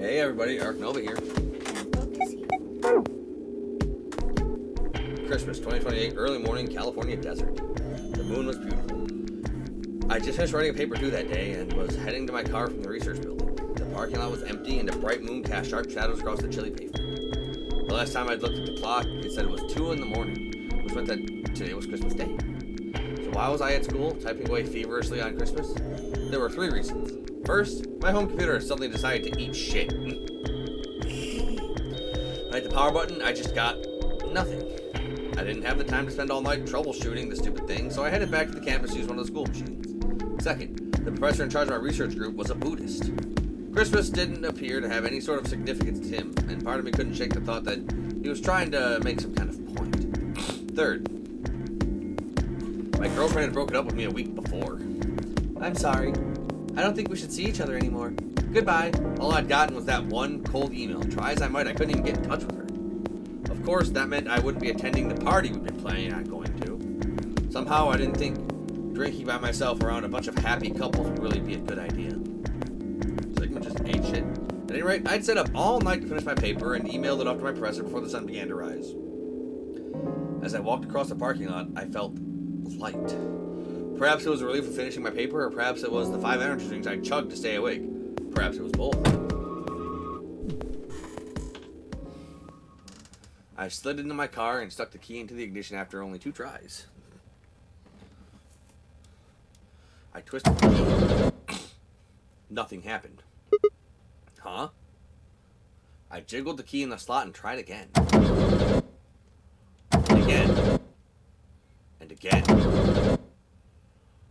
Hey everybody, Ark Nova here. Christmas 2028, early morning, California desert. The moon was beautiful. I just finished writing a paper 2 that day and was heading to my car from the research building. The parking lot was empty and a bright moon cast sharp shadows across the chilly pavement. The last time I'd looked at the clock, it said it was 2 in the morning, which meant that today was Christmas Day. So why was I at school, typing away feverishly on Christmas? There were 3 reasons. First, my home computer suddenly decided to eat shit. I hit the power button, I just got nothing. I didn't have the time to spend all night troubleshooting the stupid thing, so I headed back to the campus to use one of the school machines. Second, the professor in charge of my research group was a Buddhist. Christmas didn't appear to have any sort of significance to him, and part of me couldn't shake the thought that he was trying to make some kind of point. Third, my girlfriend had broken up with me a week before. I'm sorry. I don't think we should see each other anymore. Goodbye. All I'd gotten was that one cold email. Try as I might, I couldn't even get in touch with her. Of course, that meant I wouldn't be attending the party we'd been planning on going to. Somehow, I didn't think drinking by myself around a bunch of happy couples would really be a good idea. Sigma just ate shit. At any rate, I'd stayed up all night to finish my paper and emailed it off to my professor before the sun began to rise. As I walked across the parking lot, I felt light. Perhaps it was a relief of finishing my paper, or perhaps it was the 5 energy drinks I chugged to stay awake. Perhaps it was both. I slid into my car and stuck the key into the ignition after only 2 tries. I twisted the key. Nothing happened. Huh? I jiggled the key in the slot and tried again. And again. And again.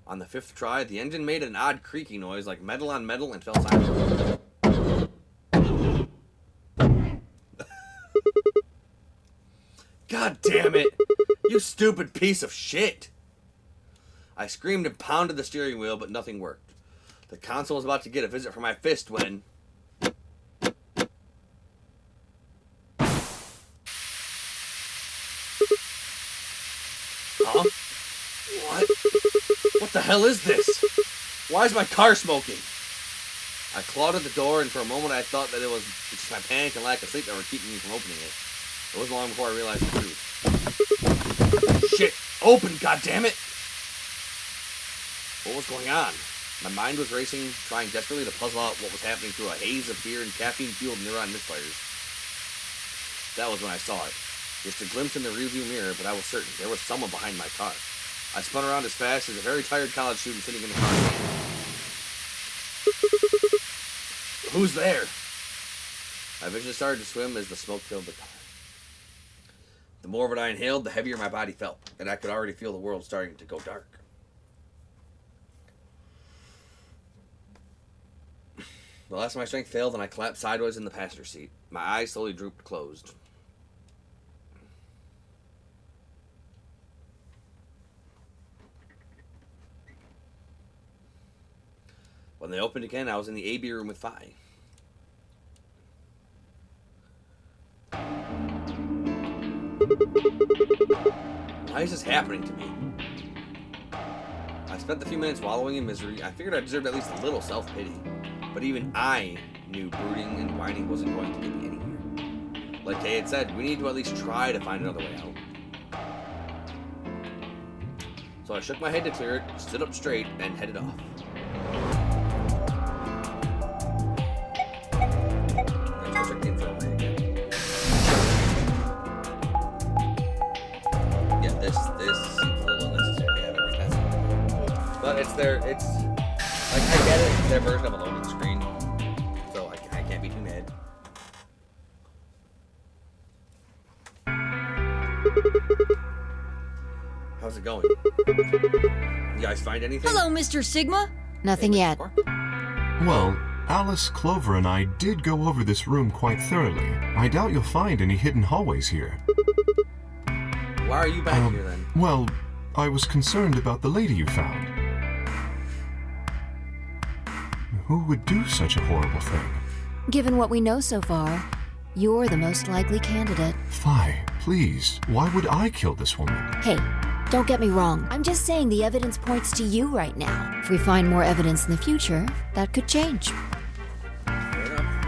On the 5th try, the engine made an odd creaking noise like metal on metal and fell silent. God damn it! You stupid piece of shit! I screamed and pounded the steering wheel, but nothing worked. The console was about to get a visit from my fist when... Huh? What? What the hell is this? Why is my car smoking? I clawed at the door, and for a moment I thought that it was just my panic and lack of sleep that were keeping me from opening it. It wasn't long before I realized the truth. Shit! Open, goddammit! What was going on? My mind was racing, trying desperately to puzzle out what was happening through a haze of fear and caffeine-fueled neuron misfires. That was when I saw it. Just a glimpse in the rearview mirror, but I was certain there was someone behind my car. I spun around as fast as a very tired college student sitting in the car. Who's there? My vision started to swim as the smoke filled the car. The more of it I inhaled, the heavier my body felt, and I could already feel the world starting to go dark. The last of my strength failed, and I collapsed sideways in the passenger seat. My eyes slowly drooped closed. When they opened again, I was in the AB room with Phi. Why is this happening to me? I spent the few minutes wallowing in misery. I figured I deserved at least a little self-pity. But even I knew brooding and whining wasn't going to get me anywhere. Like Kay had said, we need to at least try to find another way out. So I shook my head to clear it, stood up straight, and headed off. It's like, I get it, it's their version of a loading screen, so I can't be too mad. How's it going? You guys find anything? Hello, Mr. Sigma. Nothing yet. Well, Alice, Clover, and I did go over this room quite thoroughly. I doubt you'll find any hidden hallways here. Why are you back here then? Well, I was concerned about the lady you found. Who would do such a horrible thing? Given what we know so far, you're the most likely candidate. Phi, please, why would I kill this woman? Hey, don't get me wrong. I'm just saying the evidence points to you right now. If we find more evidence in the future, that could change. Fair enough.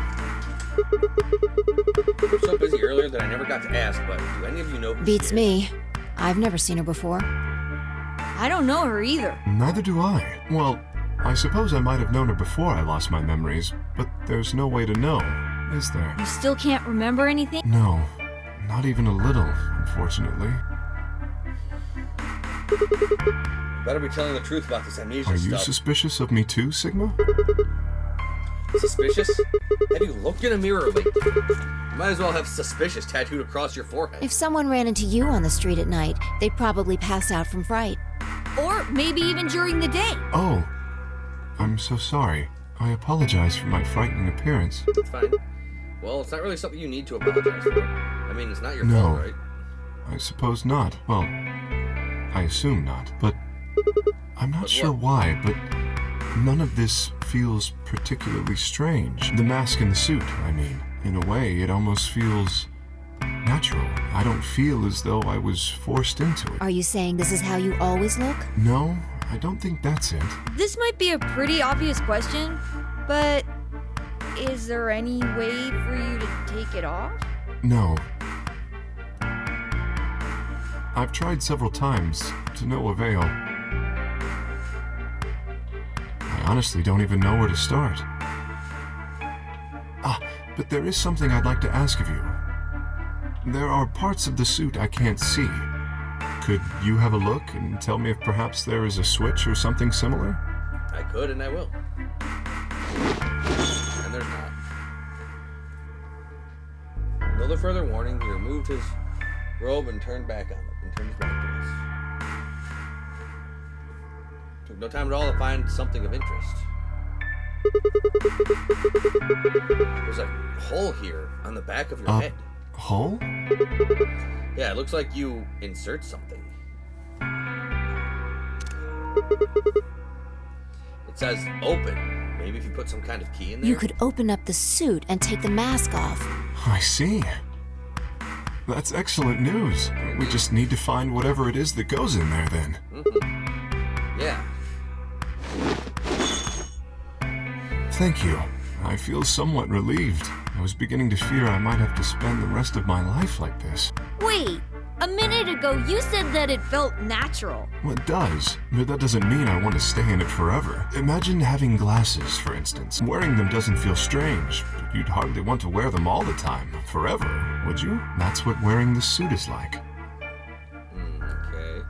We were so busy earlier that I never got to ask, but do any of you know who Beats she is? me. I've never seen her before. I don't know her either. Neither do I. Well, I suppose I might have known her before I lost my memories, but there's no way to know, is there? You still can't remember anything? No, not even a little, unfortunately. Better be telling the truth about this amnesia Are you stuff. suspicious of me too, Sigma? Suspicious? Have you looked in a mirror lately? You might as well have suspicious tattooed across your forehead. If someone ran into you on the street at night, they'd probably pass out from fright. Or maybe even during the day. Oh, I'm so sorry. I apologize for my frightening appearance. It's fine. Well, it's not really something you need to apologize for. I mean, it's not your No. fault, right? I suppose not. Well, I assume not. But I'm not But sure what? why, but none of this feels particularly strange. The mask and the suit, I mean. In a way, it almost feels natural. I don't feel as though I was forced into it. Are you saying this is how you always look? No, I don't think that's it. This might be a pretty obvious question, but is there any way for you to take it off? No. I've tried several times, to no avail. I honestly don't even know where to start. But there is something I'd like to ask of you. There are parts of the suit I can't see. Could you have a look and tell me if perhaps there is a switch or something similar? I could and I will. And there's not. With no further warning, he removed his robe and turned his back to us. Took no time at all to find something of interest. There's a hole here on the back of your head. Hole? Yeah, it looks like you insert something. It says open. Maybe if you put some kind of key in there? You could open up the suit and take the mask off. I see. That's excellent news. We just need to find whatever it is that goes in there then. Yeah. Thank you. I feel somewhat relieved. I was beginning to fear I might have to spend the rest of my life like this. Wait, a minute ago you said that it felt natural. Well, it does, but that doesn't mean I want to stay in it forever. Imagine having glasses, for instance. Wearing them doesn't feel strange, but you'd hardly want to wear them all the time, forever, would you? That's what wearing the suit is like. Okay.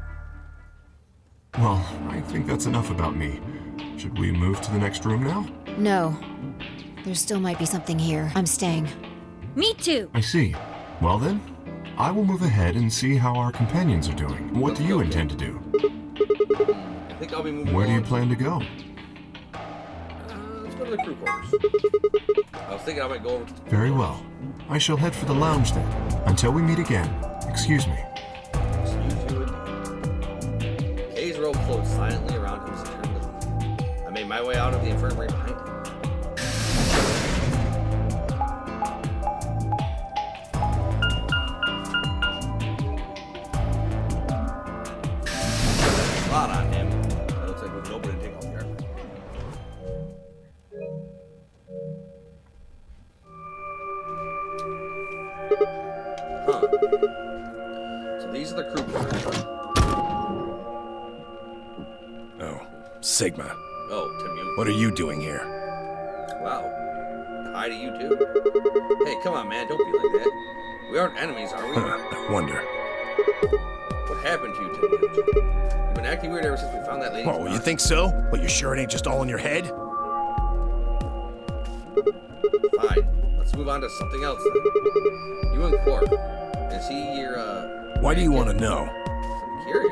Well, I think that's enough about me. Should we move to the next room now? No. There still might be something here. I'm staying. Me too. I see. Well then, I will move ahead and see how our companions are doing. What do you intend to do? I think I'll be moving Where do you along. plan to go? Let's go to the crew quarters. I was thinking I might go over to the crew Very quarters. well. I shall head for the lounge then. Until we meet again. Excuse me. Excuse you indeed. Kay's robe flowed silently around him as he turned to leave. I made my way out of the infirmary behind him. Spot on him. That looks like we've nobody to take off the airplane. Huh. So these are the crew quarters. Oh, Sigma. Oh, Tim, you. What are you doing here? Wow. Hi to you too. Hey, come on, man. Don't be like that. We aren't enemies, are we? I wonder. What happened to you, Tim? You've been acting weird ever since we found that lady. Oh, you think so? Well, you sure it ain't just all in your head? Fine. Let's move on to something else then. You and Quark. Is he your, Why do you want to know? I'm curious.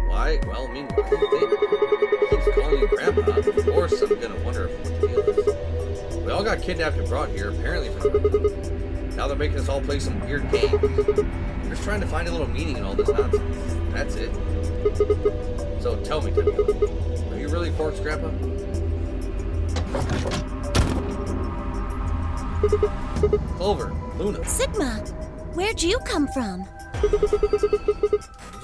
Why? Well, I mean, what do you think? He keeps calling you Grandpa. Of course, I'm gonna wonder what the deal is. We all got kidnapped and brought here, apparently for now they're making us all play some weird game. I'm just trying to find a little meaning in all this nonsense. That's it. So tell me, Timmy, are you really Quark's grandpa? Clover, Luna, Sigma, where'd you come from? did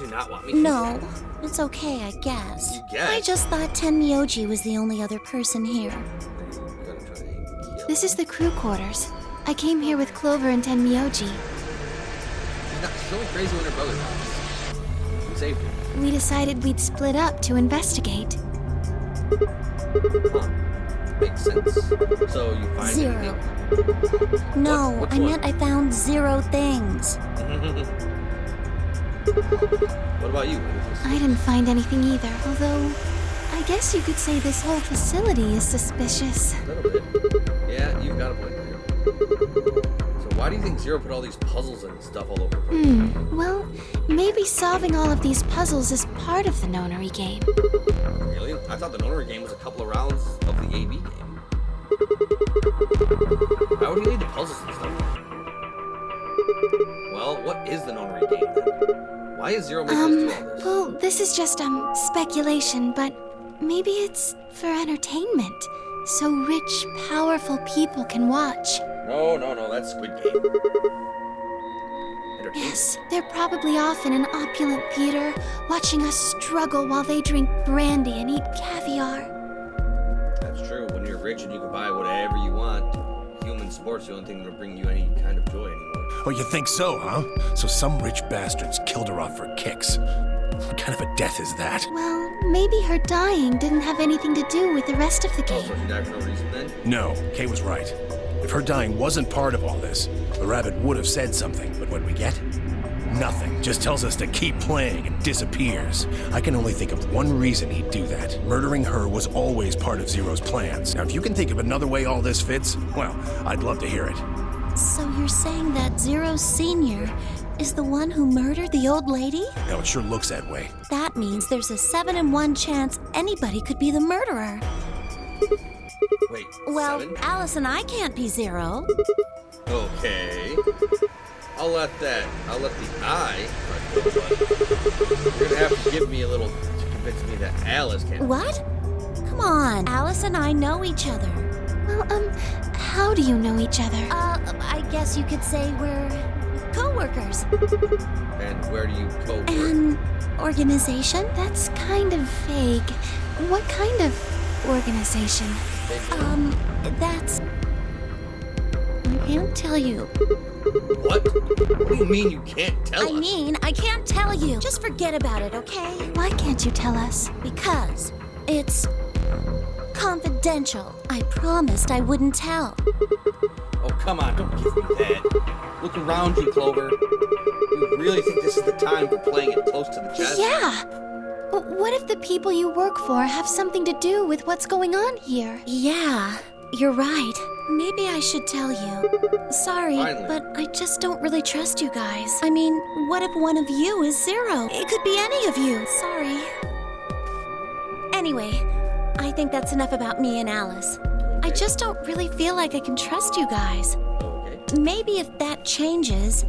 you not want me to? No, it's okay, I guess. You guess? I just thought Tenmyoji was the only other person here. You're gonna try to kill This is the crew quarters. I came here with Clover and Tenmyoji. She's only crazy when her brother dies. We saved her. We decided we'd split up to investigate. Huh. Makes sense. So you find Zero. anything? No, Which I one? meant I found 0 things. What about you? I didn't find anything either, although I guess you could say this whole facility is suspicious. A little bit. Yeah, you've got a point there. So why do you think Zero put all these puzzles and stuff all over the place? Well, maybe solving all of these puzzles is part of the Nonary game. Really? I thought the Nonary game was a couple of rounds of the AB game. Why would you need the puzzles and stuff? Well, what is the Nonary game then? Why is Zero making us do all this? Well, this is just, speculation, but maybe it's for entertainment. So rich, powerful people can watch. No, that's Squid Game. Entertainment. Yes, they're probably off in an opulent theater, watching us struggle while they drink brandy and eat caviar. That's true. When you're rich and you can buy whatever you want, human sports the only thing that will bring you any kind of joy anymore. Oh, you think so, huh? So some rich bastards killed her off for kicks. What kind of a death is that? Well, maybe her dying didn't have anything to do with the rest of the Oh, game. so she died for no reason then? No, Kay was right. If her dying wasn't part of all this, the rabbit would have said something, but what we get? Nothing. Just tells us to keep playing and disappears. I can only think of one reason he'd do that. Murdering her was always part of Zero's plans. Now, if you can think of another way all this fits, well, I'd love to hear it. So you're saying that Zero Sr. is the one who murdered the old lady? Now, it sure looks that way. That means there's a 7 in 1 chance anybody could be the murderer. Wait, Well, 7? Alice and I can't be Zero. Okay. I'll let the eye, but you're gonna have to give me a little to convince me that Alice can't. What? Come on. Alice and I know each other. Well, how do you know each other? I guess you could say we're co-workers. And where do you co-work? An organization? That's kind of vague. What kind of organization? That's... I can't tell you. What? What do you mean you can't tell us? I mean, I can't tell you. Just forget about it, okay? Why can't you tell us? Because it's confidential. I promised I wouldn't tell. Oh, come on, don't give me that. Look around you, Clover. You really think this is the time for playing it close to the chest? Yeah. But what if the people you work for have something to do with what's going on here? Yeah, you're right. Maybe I should tell you. Sorry, Finally. but I just don't really trust you guys. I mean, what if one of you is Zero? It could be any of you. Sorry. Anyway, I think that's enough about me and Alice. I just don't really feel like I can trust you guys. Okay. Maybe if that changes,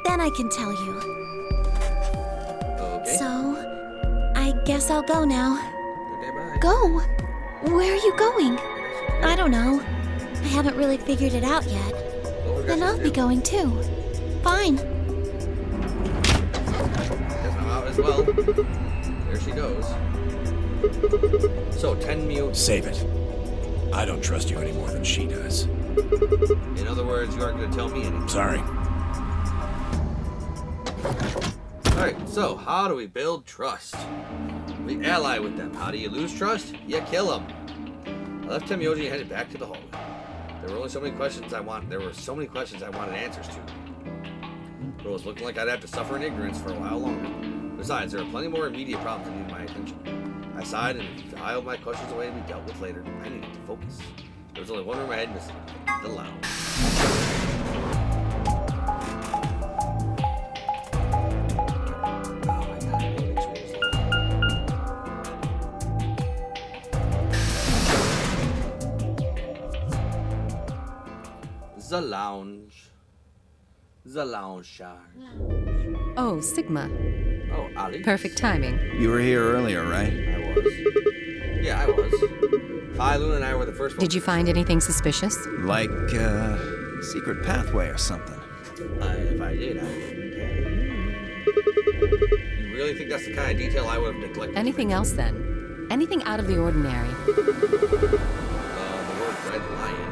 then I can tell you. Okay. So, I guess I'll go now. Okay, bye. Go? Where are you going? I don't know. I haven't really figured it out yet. Then I'll be going too. Fine. Guess I'm out as well. There she goes. So, Tenmyoji. Save it. I don't trust you any more than she does. In other words, you aren't going to tell me anything. Sorry. Alright, so how do we build trust? We ally with them. How do you lose trust? You kill them. I left Tenmyoji and headed back to the hallway. There were so many questions I wanted answers to. But it was looking like I'd have to suffer in ignorance for a while longer. Besides, there were plenty more immediate problems that needed my attention. I sighed and filed my questions away to be dealt with later. I needed to focus. There was only one room I had missing. The lounge. The lounge. The lounge charge. Oh, Sigma. Oh, Ali. Perfect timing. You were here earlier, right? I was. Yeah, I was. Phi, Luna, and I were the first ones. Did you find anything suspicious? Like, secret pathway or something. If I did, I wouldn't have. You really think that's the kind of detail I would have neglected? Anything else then? Anything out of the ordinary? The word red lion.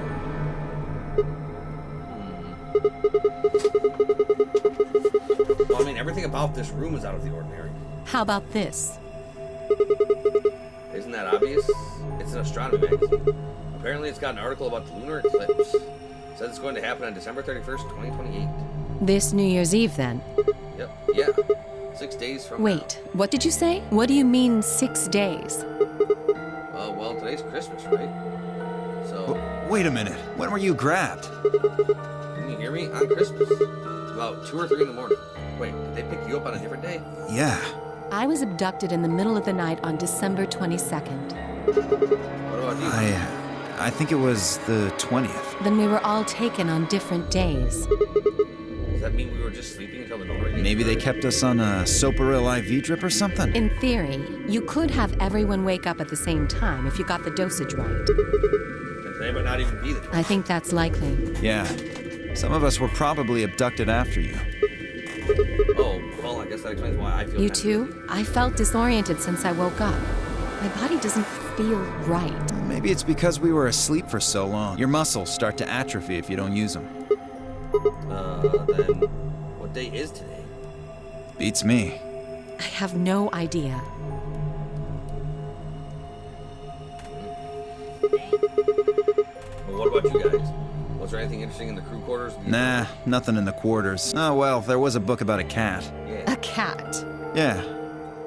Well, I mean, everything about this room is out of the ordinary. How about this? Isn't that obvious? It's an astronomy magazine. Apparently, it's got an article about the lunar eclipse. It says it's going to happen on December 31st, 2028. This New Year's Eve, then? Yep, yeah. 6 days from Wait, what did you say? What do you mean 6 days? now. Well, today's Christmas, right? So, Wait a minute. When were you grabbed? can you hear me? On Christmas. About 2 or 3 in the morning. Wait, did they pick you up on a different day? Yeah. I was abducted in the middle of the night on December 22nd. What about you? I think it was the 20th. Then we were all taken on different days. Does that mean we were just sleeping until the notary? Maybe they kept us on a Soparil IV drip or something? In theory, you could have everyone wake up at the same time if you got the dosage right. Then they might not even be the 20th. I think that's likely. Yeah. Some of us were probably abducted after you. Oh, well, I guess that explains why I feel You kind of too? I felt disoriented since I woke up. My body doesn't feel right. Maybe it's because we were asleep for so long. Your muscles start to atrophy if you don't use them. Then what day is today? Beats me. I have no idea. Well, what about you guys? Was there anything interesting in the crew quarters? Nah, nothing in the quarters. Oh, well, there was a book about a cat. Yeah. A cat. Yeah.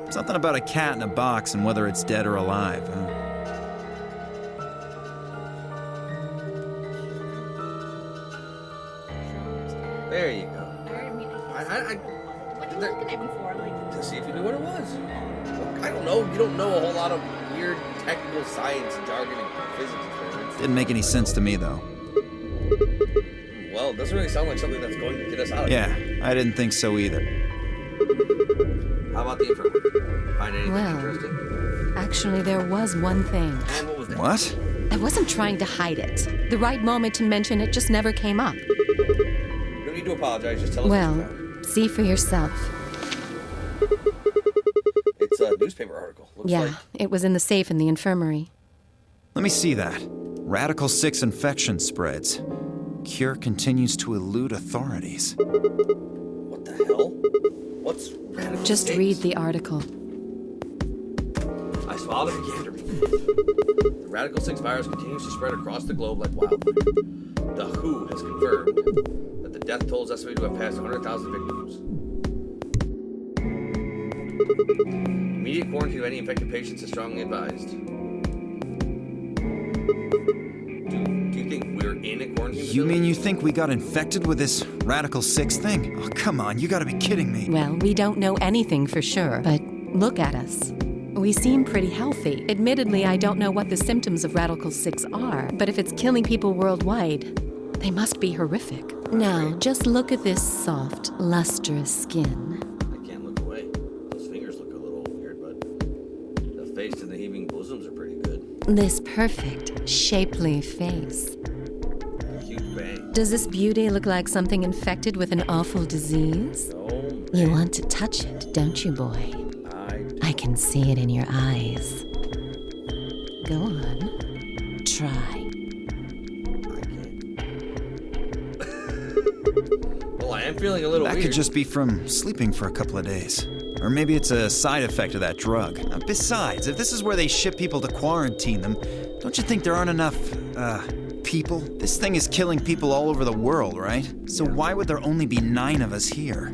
Something about a cat in a box and whether it's dead or alive. There you go. What are you looking at me for? Like, To see if you knew what it was. I don't know. You don't know a whole lot of weird technical science and jargon and physics experiments. Didn't make any sense to me, though. Well, it doesn't really sound like something that's going to get us out of Yeah, here. I didn't think so either. How about the infirmary? Find anything Well. interesting? Actually, there was one thing. And what was that? What? I wasn't trying to hide it. The right moment to mention it just never came up. You don't need to apologize. Just tell us what you Well, found. see for yourself. It's a newspaper article. Looks Yeah, like it was in the safe in the infirmary. Let me see that. Radical 6 infection spreads. Cure continues to elude authorities. what the hell? What's radical Just 6? read the article. I swallowed and began to read. The Radical 6 virus continues to spread across the globe like wildfire. The WHO has confirmed that the death toll is estimated to have passed 100,000 victims. Immediate quarantine of any infected patients is strongly advised. Do you think we're in a quarantine? You mean you think we got infected with this Radical 6 thing? Oh, come on, you gotta be kidding me. Well, we don't know anything for sure, but look at us. We seem pretty healthy. Admittedly, I don't know what the symptoms of Radical 6 are, but if it's killing people worldwide, they must be horrific. Now, just look at this soft, lustrous skin. I can't look away. Those fingers look a little weird, but the face and the heaving bosoms are pretty good. This perfect, shapely face. Cute bang. Does this beauty look like something infected with an awful disease? Oh, You want to touch it, don't you, boy? I can see it in your eyes. Go on. Try. I can't. Well, I am feeling a little That weird. could just be from sleeping for a couple of days. Or maybe it's a side effect of that drug. Besides, if this is where they ship people to quarantine them, don't you think there aren't enough, people? This thing is killing people all over the world, right? So why would there only be 9 of us here?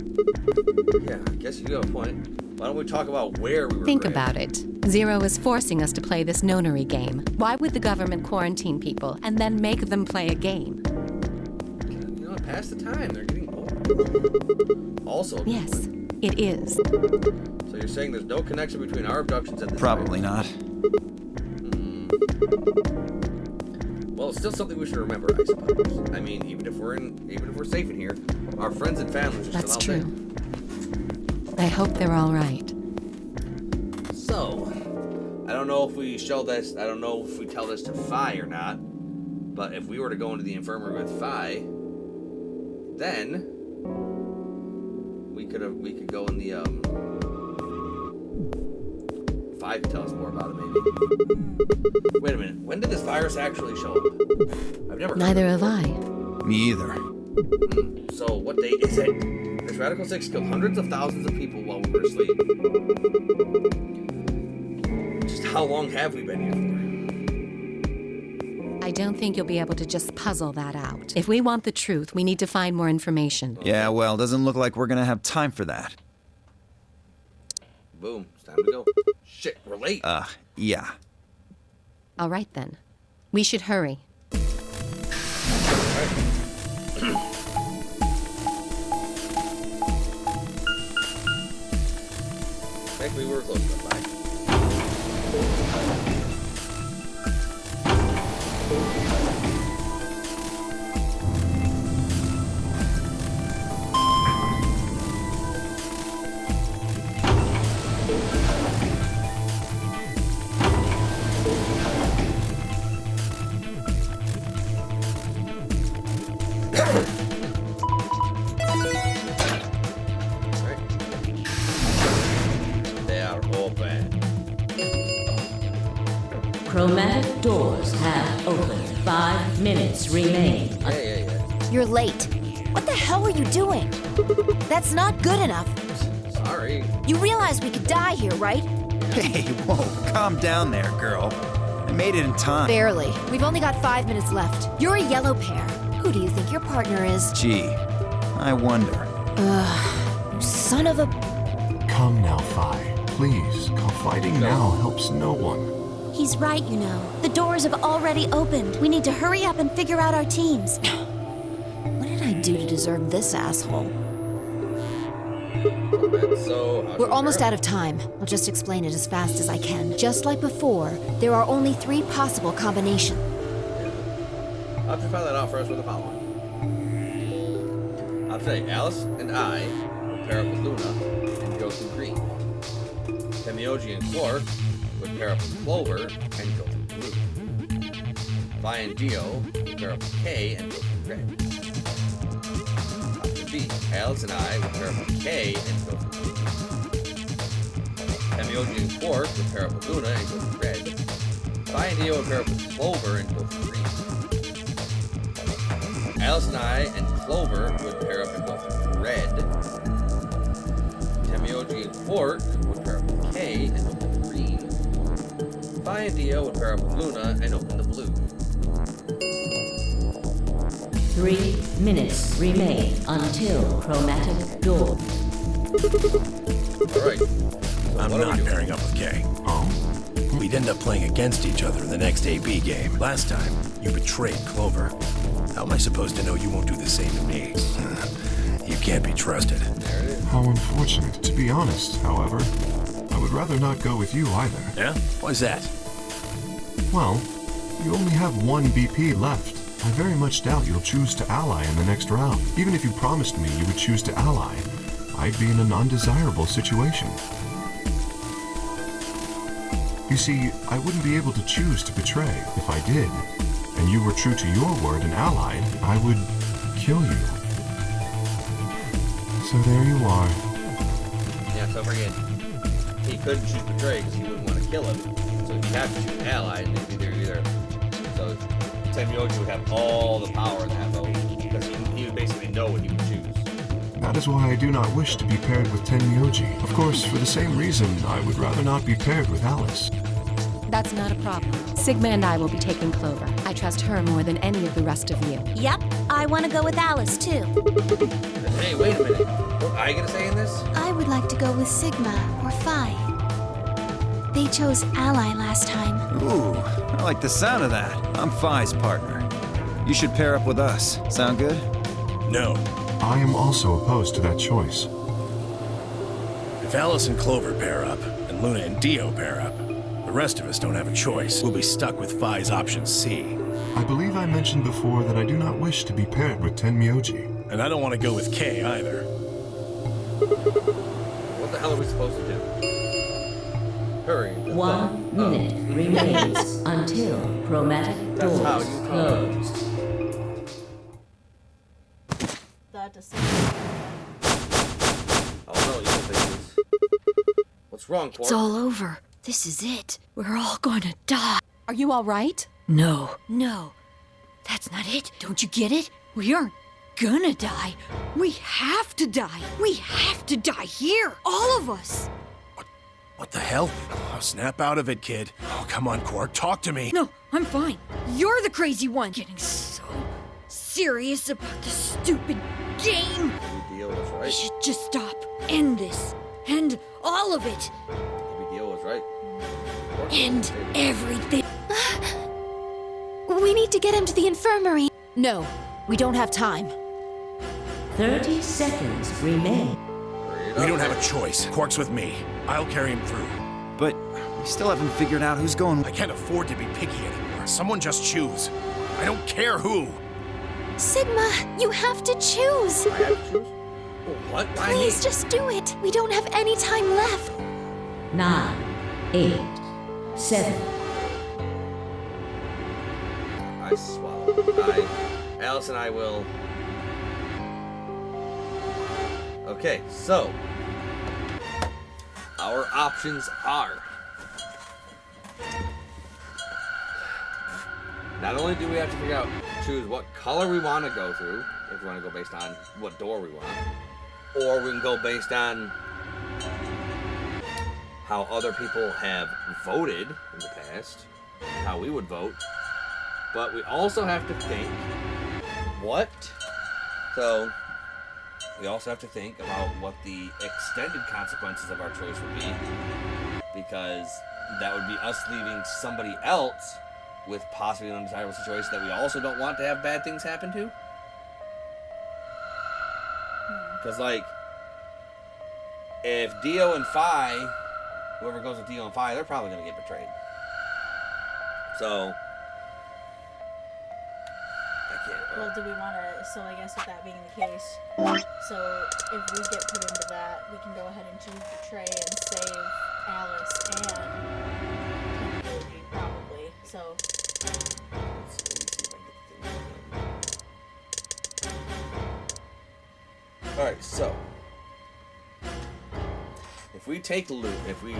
Yeah, I guess you have a point. Why don't we talk about where we were Think grabbed? about it. Zero is forcing us to play this nonary game. Why would the government quarantine people and then make them play a game? You know, pass the time. They're getting bored. Also, Yes, it is. so you're saying there's no connection between our abductions and this Probably virus? not. Well, it's still something we should remember, I suppose. I mean, even if we're safe in here, our friends and families are That's still out true. I hope they're all right. there. So, I don't know if we show this. I don't know if we tell this to Fi or not. But if we were to go into the infirmary with Fi, then we could go in the Fi could tell us more about it, maybe. Wait a minute. When did this virus actually show up? I've never. Neither have I. Me either. So, what date is it? This Radical 6 killed hundreds of thousands of people while we were asleep. Just how long have we been here for? I don't think you'll be able to just puzzle that out. If we want the truth, we need to find more information. Yeah, well, doesn't look like we're gonna have time for that. Boom. It's time to go. Shit, we're late. Yeah. All right, then. We should hurry. Heck, we were close enough. Bye. Chromatic doors have opened. 5 minutes remain. Yeah. You're late. What the hell are you doing? That's not good enough. Sorry. You realize we could die here, right? Hey, whoa, calm down there, girl. I made it in time. Barely. We've only got 5 minutes left. You're a yellow pair. Who do you think your partner is? Gee, I wonder. You son of a... Come now, Phi. Please, fighting now helps no one. He's right, you know. The doors have already opened. We need to hurry up and figure out our teams. What did I do to deserve this asshole? We're almost out of time. I'll just explain it as fast as I can. Just like before, there are only 3 possible combinations. I'll have to find that out for us with the following. I'll say Alice and I will pair up with Luna and go through green. Temioji and Quark would pair up with Clover and go through blue. Vi and Dio would pair up with Kay and go through red. Option B, Alice and I would pair up with Kay and go through blue. Temioji and Quark would pair up with Luna and go through red. Vi and Dio would pair up with Clover and go through green. Alice and I and Clover would pair up and go through red. Temioji and Quark would pair up with Kay and open the green. Vi and Dio would pair up with Luna and open the blue. 3 minutes remain until chromatic door. Alright. I'm not pairing up with Kay. Oh? We'd end up playing against each other in the next AB game. Last time, you betrayed Clover. How am I supposed to know you won't do the same to me? You can't be trusted. There it is. How unfortunate. To be honest, however, I would rather not go with you either. Yeah? Why's that? Well, you only have 1 BP left. I very much doubt you'll choose to ally in the next round. Even if you promised me you would choose to ally, I'd be in an undesirable situation. You see, I wouldn't be able to choose to betray. If I did, and you were true to your word and allied, I would kill you. So there you are. Yeah, so again, he couldn't choose betray because he wouldn't want to kill him. So he'd have to choose ally, and they'd be either. So Temioji would have all the power in that vote because he would basically know what he would choose. That is why I do not wish to be paired with Tenmyoji. Of course, for the same reason, I would rather not be paired with Alice. That's not a problem. Sigma and I will be taking Clover. I trust her more than any of the rest of you. Yep, I want to go with Alice, too. Hey, wait a minute. What are you gonna say in this? I would like to go with Sigma or Phi. They chose Ally last time. Ooh, I like the sound of that. I'm Phi's partner. You should pair up with us. Sound good? No. I am also opposed to that choice. If Alice and Clover pair up, and Luna and Dio pair up, the rest of us don't have a choice. We'll be stuck with Phi's option C. I believe I mentioned before that I do not wish to be paired with Tenmyoji. And I don't want to go with Kay either. What the hell are we supposed to do? Hurry. 1 minute remains until chromatic That's how doors you talk. close. Oh no, you don't think this. What's wrong, Quark? It's all over. This is it. We're all gonna die. Are you all right? No. That's not it. Don't you get it? We aren't gonna die. We have to die. We have to die here. All of us. What the hell? Oh, snap out of it, kid. Oh, come on, Quark, talk to me. No, I'm fine. You're the crazy one. Getting so serious about this stupid game. Maybe Dio was We right. should just stop. End this. End all of it. Maybe Dio was right. End everything. We need to get him to the infirmary. No, we don't have time. 30 seconds remain. We don't have a choice. Quark's with me. I'll carry him through. But we still haven't figured out who's going. I can't afford to be picky anymore. Someone just choose. I don't care who. Sigma, you have to choose. I have to choose? What? Why me? Please just do it. We don't have any time left. 9, 8, 7. I swallow. Alice and I will. Okay, so our options are. Not only do we have to choose what color we want to go through, if we want to go based on what door we want, or we can go based on how other people have voted in the past, how we would vote. But we also have to think we also have to think about what the extended consequences of our choice would be, because that would be us leaving somebody else with possibly an undesirable situation that we also don't want to have bad things happen to. Because, like, if Dio and Phi, whoever goes with Dio and Phi, they're probably going to get betrayed. So, Well, do we want to, so I guess with that being the case, so if we get put into that, we can go ahead and choose Betray and save Alice and Tenji, probably, so. Alright, so if we take Luke, if we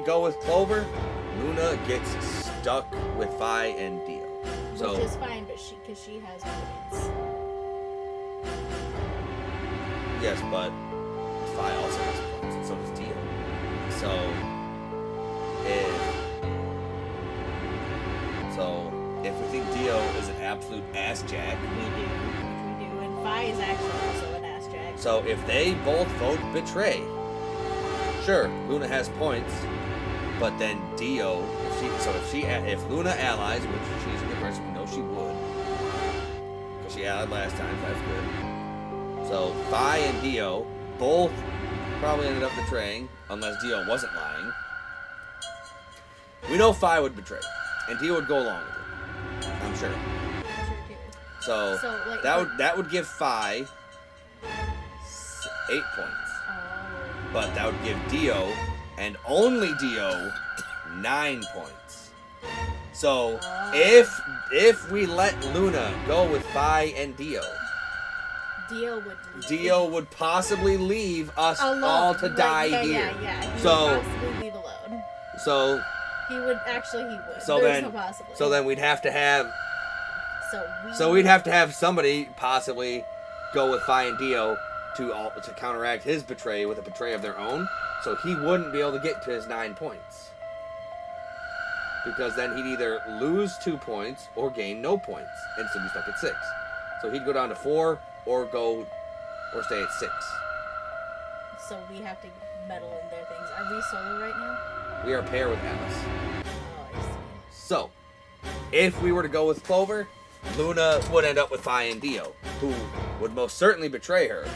go with Clover, Luna gets stuck with Phi and Dio. So, which is fine, but because she has points. yes, but Phi also has points, and so does Dio. So if we think Dio is an absolute ass jack, We do, and Phi is actually also an ass jack. so if they both vote Betray, sure, Luna has points, but then Dio, if Luna allies, which she's a good person, we know she would, because she allied last time, so that's good. So Phi and Dio both probably ended up betraying, unless Dio wasn't lying. We know Phi would betray, and Dio would go along with it. I'm sure. So like, that would give Phi 8 points. But that would give Dio, and only Dio, 9 points. So if we let Luna go with Phi and Dio would possibly leave us all to die here. Yeah. He So would possibly leave alone. So he would. So There's then no possibility. so then we'd have to have So we'd have to have somebody possibly go with Phi and Dio to counteract his betray with a betray of their own, so he wouldn't be able to get to his 9 points. Because then he'd either lose 2 points or gain no points and still be stuck at 6. So he'd go down to 4 or stay at 6. So we have to meddle in their things. Are we solo right now? We are a pair with Alice. Oh, I see. So, if we were to go with Clover, Luna would end up with Phi and Dio, who would most certainly betray her,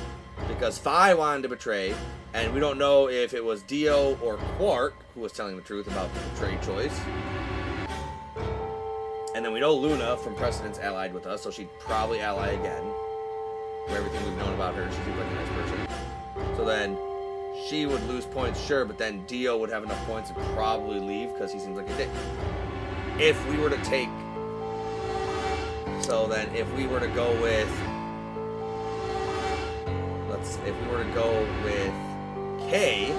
because Phi wanted to betray, and we don't know if it was Dio or Quark who was telling the truth about the betray choice. And then we know Luna from Precedence allied with us, so she'd probably ally again. From everything we've known about her, she seems like a nice person. So then she would lose points, sure, but then Dio would have enough points to probably leave because he seems like a dick. If we were to take... So then if we were to go with... If we were to go with K...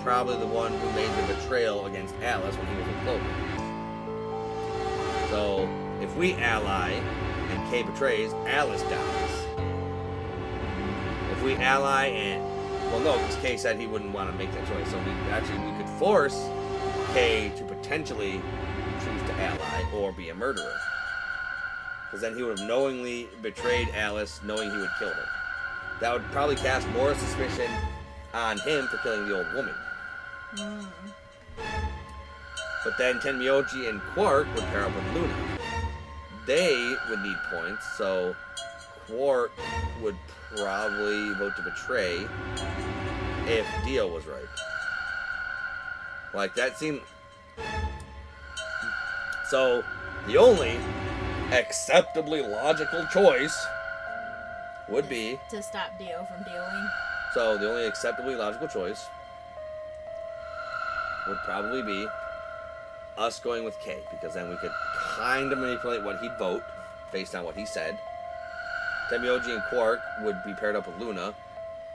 probably the one who made the betrayal against Alice when he was with Clover. So, if we ally and Kay betrays, Alice dies. If we ally and... Well, no, because Kay said he wouldn't want to make that choice. So we could force Kay to potentially choose to ally or be a murderer. Because then he would have knowingly betrayed Alice, knowing he would kill her. That would probably cast more suspicion on him for killing the old woman. But then Tenmyoji and Quark would pair up with Luna. They would need points, so Quark would probably vote to betray if Dio was right. Like, that seemed... So, the only acceptably logical choice would be... to stop Dio from dealing. So, the only acceptably logical choice would probably be us going with Kay, because then we could kind of manipulate what he'd vote based on what he said. Tenmyoji and Quark would be paired up with Luna.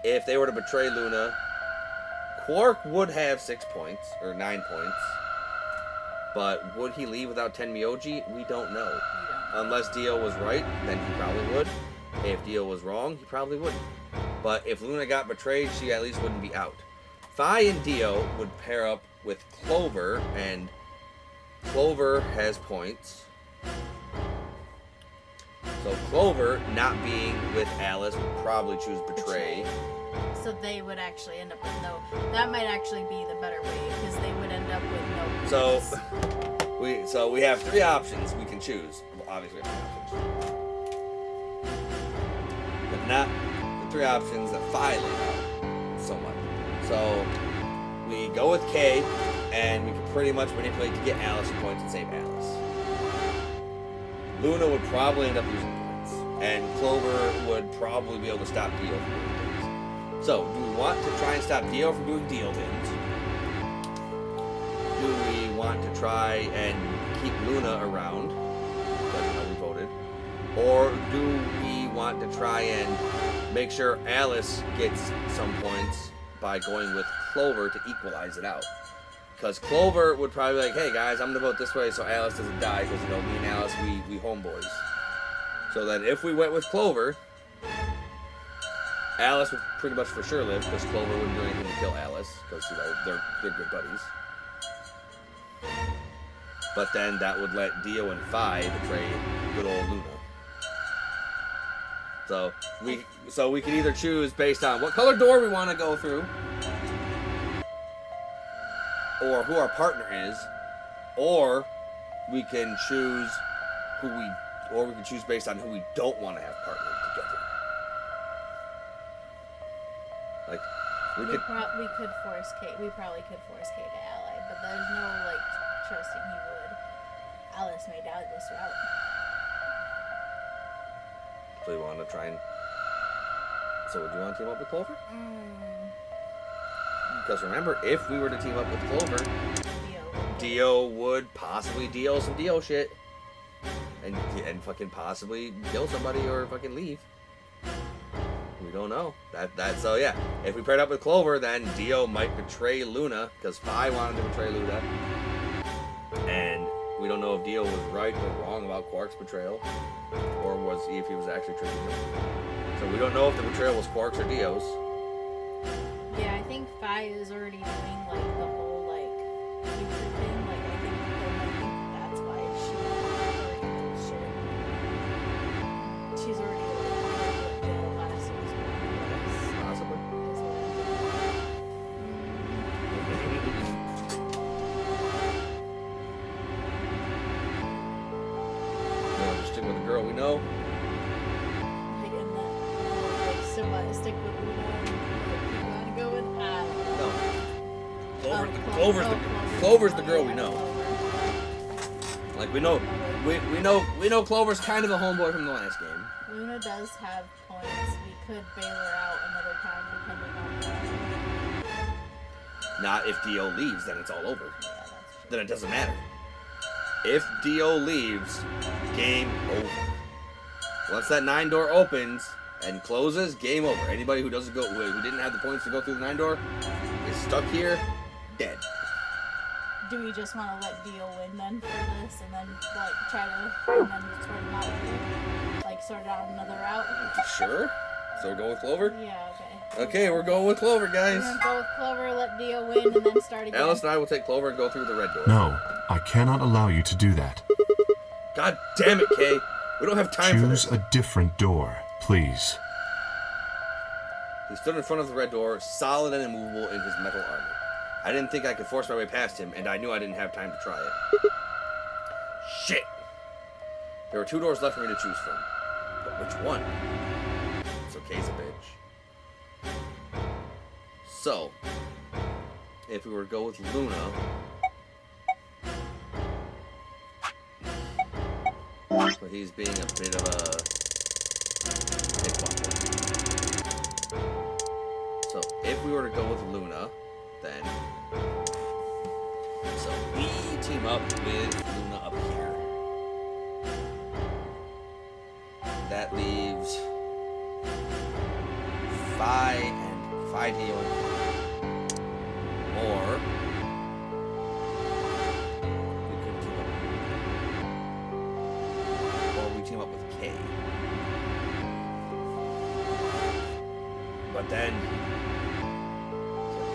If they were to betray Luna, Quark would have 6 points, or 9 points. But would he leave without Tenmyoji? We don't know. Unless Dio was right, then he probably would. If Dio was wrong, he probably wouldn't. But if Luna got betrayed, she at least wouldn't be out. Phi and Dio would pair up with Clover, and Clover has points. So Clover, not being with Alice, would probably choose betray. So they would actually end up with no... That might actually be the better way, because they would end up with no points. So we have 3 options we can choose. Well, obviously we have 3 options. But not the 3 options that Phi laid out so much. So we go with Kay, and we can pretty much manipulate to get Alice points and save Alice. Luna would probably end up losing points, and Clover would probably be able to stop Dio from doing things. So, do we want to try and stop Dio from doing Dio things? Do we want to try and keep Luna around? Because, we voted. Or do we want to try and make sure Alice gets some points by going with Clover to equalize it out? Because Clover would probably be like, hey guys, I'm going to vote this way so Alice doesn't die, because, me and Alice, we homeboys. So then if we went with Clover, Alice would pretty much for sure live, because Clover wouldn't do anything to kill Alice, because, they're good buddies. But then that would let Dio and Phi betray good old Luna. So we can either choose based on what color door we want to go through, or who our partner is, or we can choose based on who we don't want to have partnered together. Like, we could force Kate. We probably could force Kate to ally, but there's no trusting he would. Alice may die this route. So you want to try and... So would you want to team up with Clover? Because remember, if we were to team up with Clover, Dio would possibly deal some Dio shit. And fucking possibly kill somebody or fucking leave. We don't know. So yeah. If we paired up with Clover, then Dio might betray Luna, because Phi wanted to betray Luna. And we don't know if Dio was right or wrong about Quark's betrayal. Or if he was actually tricking him. So we don't know if the betrayal was Quark's or Dio's. Yeah, I think Phi is already doing the whole future thing. I think that's why she already knows shit. She's already the last season. Possibly. Just stick with the girl we know. Stick with Luna and keep on going. No. Clover's the girl we know. We know Clover's kind of a homeboy from the last game. Luna does have points. We could bail her out another time depending on Not if Dio leaves, then it's all over. Then it doesn't matter. If Dio leaves, game over. Once that 9 door opens and closes, game over. Anybody who didn't have the points to go through the 9 door is stuck here dead. Do we just want to let Dio win then for this, and then like try to and then sort him out later? Like sort it out another route? Sure. So we'll go with Clover? Yeah, okay. Okay, we're going with Clover, guys. We're gonna go with Clover, let Dio win, and then start again. Alice and I will take Clover and go through the red door. No, I cannot allow you to do that. God damn it, Kay. We don't have time for this. Choose a different door, please. He stood in front of the red door, solid and immovable in his metal armor. I didn't think I could force my way past him, and I knew I didn't have time to try it. Shit! There were 2 doors left for me to choose from. But which one? So Kay's a bitch. So, if we were to go with Luna... But he's being a bit of a... So, if we were to go with Luna, then... So, we team up with Luna up here. That leaves 5 and 5 healing. Or... we could team up... Or we team up with Kay. But then...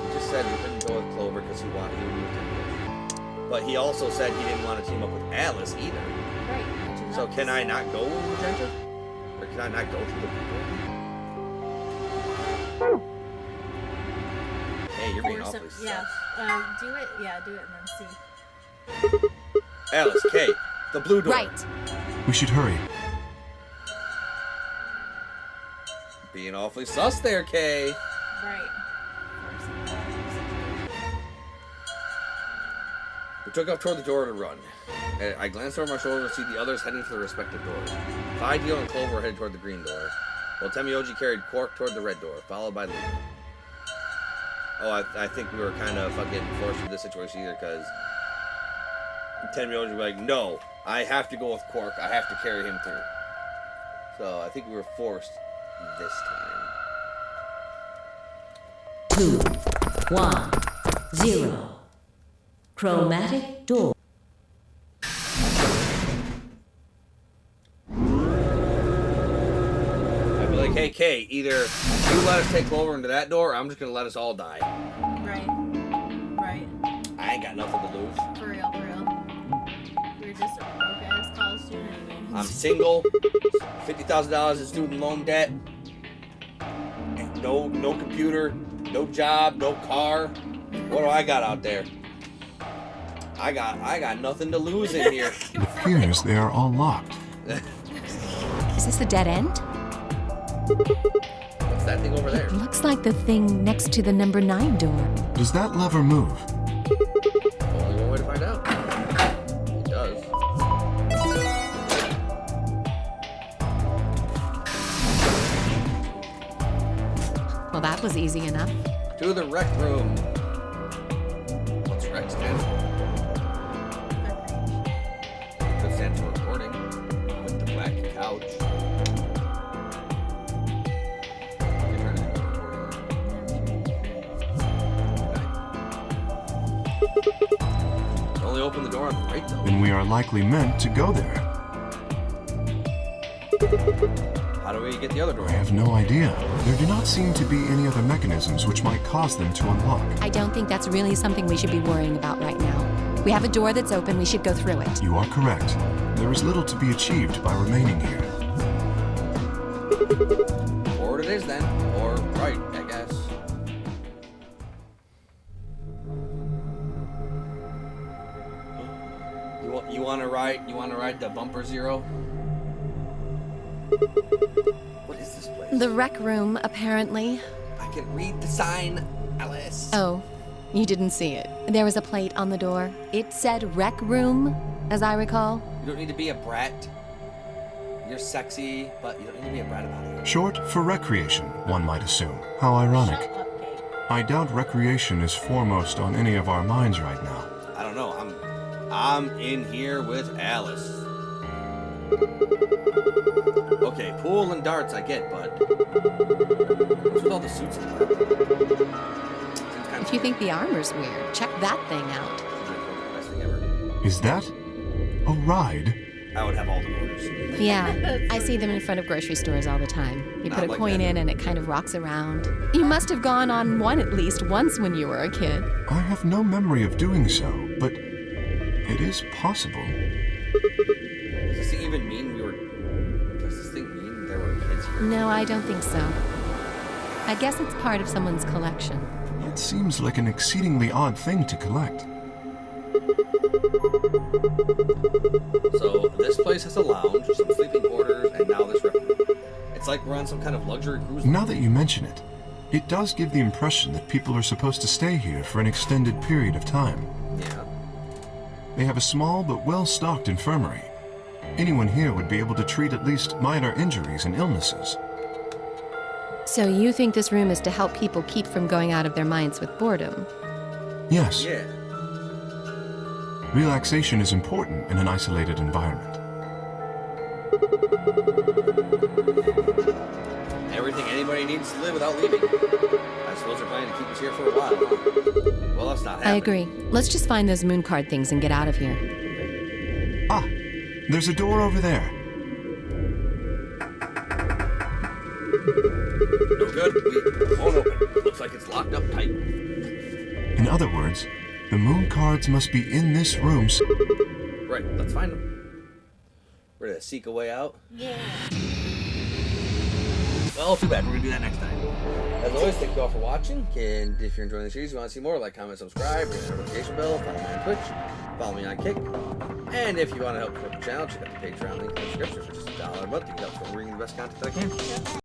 He just said we couldn't go with Clover because he would move to Magenta. But he also said he didn't want to team up with Alice either. Right. So can I not go with Magenta? Or can I not go through the people? Hey, you're being awfully sus. Yeah. Do it. Yeah, do it and then see. Alice, Kay, the blue door. Right. We should hurry. Being awfully sus there, Kay. Right. We took off toward the door to run. I glanced over my shoulder to see the others heading to their respective doors. Dio and Clover were headed toward the green door, while Temioji carried Quark toward the red door, followed by Luna. Oh, I think we were kind of fucking forced into this situation either, because Temioji was like, no, I have to go with Quark. I have to carry him through. So I think we were forced this time. 2, 1, 0. Chromatic door. I'd be like, hey, Kay, either you let us take Clover into that door, or I'm just going to let us all die. Right. Right. I ain't got nothing to lose. For real, for real. We're just a broke-ass college student anyway. I'm single, $50,000 in student loan debt, no computer, no job, no car. What do I got out there? I got nothing to lose in here. It appears they are all locked. Is this a dead end? What's that thing over there? It looks like the thing next to the number 9 door. Does that lever move? Only one way to find out. It does. Well, that was easy enough. To the rec room. What's rec stand for? It stands for recording. With the black couch. Only open the door on the right, though. Then we are likely meant to go there. How do we get the other door? I have no idea. There do not seem to be any other mechanisms which might cause them to unlock. I don't think that's really something we should be worrying about right now. We have a door that's open, we should go through it. You are correct. There is little to be achieved by remaining here. Forward it is then, or right, I guess. You want to ride the bumper zero? What is this place? The rec room, apparently. I can read the sign, Alice. Oh, you didn't see it. There was a plate on the door. It said rec room, as I recall. You don't need to be a brat. You're sexy, but you don't need to be a brat about it. Short for recreation, one might assume. How ironic. Shut up, Kate. I doubt recreation is foremost on any of our minds right now. I don't know. I'm in here with Alice. Okay, pool and darts I get, bud. What's with all the suits? Seems kind of if you think the armor's weird, check that thing out. Best thing ever. Is that a ride? I would have all the quarters. Yeah, I see them in front of grocery stores all the time. You put a coin in and it kind of rocks around. You must have gone on one at least once when you were a kid. I have no memory of doing so, but it is possible. Does this thing even mean Does this thing mean there were kids here? No, I don't think so. I guess it's part of someone's collection. It seems like an exceedingly odd thing to collect. So this place has a lounge, some sleeping quarters, and now this restaurant. It's like we're on some kind of luxury cruise. Now that you mention it, it does give the impression that people are supposed to stay here for an extended period of time. Yeah. They have a small but well-stocked infirmary. Anyone here would be able to treat at least minor injuries and illnesses. So you think this room is to help people keep from going out of their minds with boredom? Yes. Yeah. Relaxation is important in an isolated environment. Everything anybody needs to live without leaving. I suppose they're planning to keep us here for a while, huh? Well, that's not happening. I agree. Let's just find those moon card things and get out of here. Ah, there's a door over there. No good. We won't open. Looks like it's locked up tight. In other words, the moon cards must be in this room. Right, let's find them. We're gonna seek a way out. Yeah. Well, too bad. We're gonna do that next time. As always, thank you all for watching. And if you're enjoying the series, you want to see more, like, comment, subscribe, ring the notification bell, follow me on Twitch, follow me on Kick. And if you want to help support the channel, check out the Patreon link in the description for just $1 a month. You can help from bringing the best content that I can.